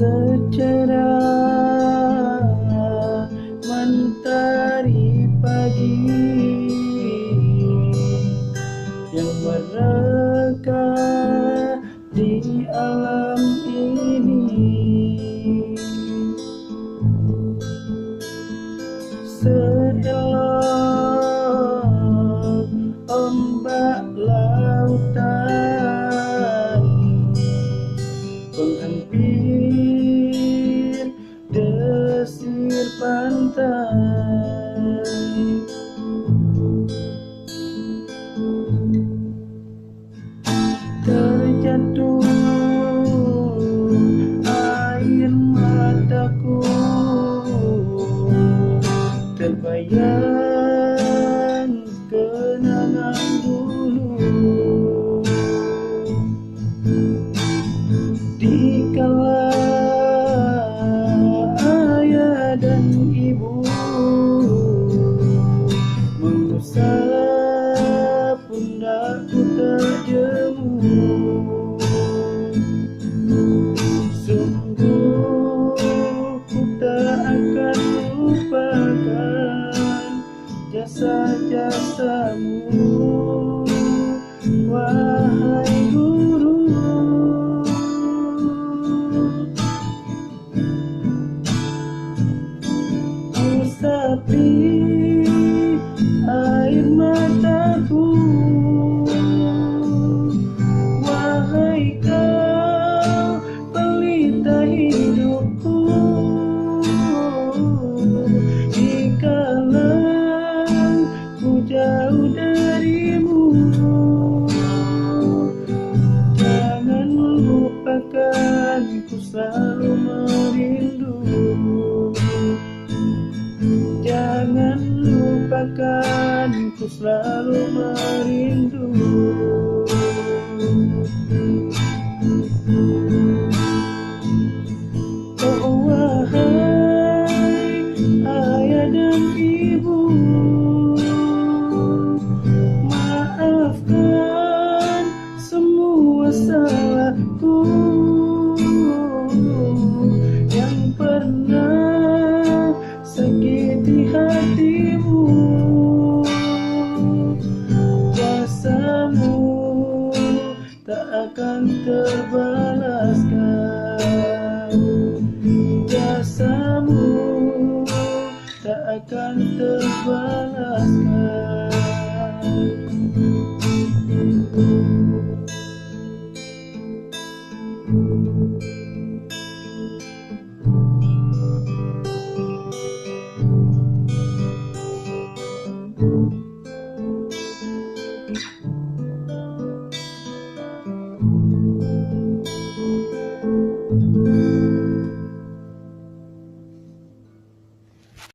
Secerah mentari pagi yang mereka di alam ini, seelok ombak lautan penghampir desir pantai. Terjatuh air mataku, terbayang kenangan dulu. Dikala ayah dan ibu mengusap pundakku terjemu, sungguh ku tak akan lupakan jasa-jasamu, wahai guru. Usapi air mataku, wahai kau pelita hidupku. Dikala ku jauh darimu, jangan lupakan ku selalu merindu. Jangan lupakan ku selalu merindu. Oh wahai ayah dan ibu, maafkan semua salahku yang pernah sakiti hatimu. Jasamu tak akan terbalaskan, jasamu tak akan terbalaskan.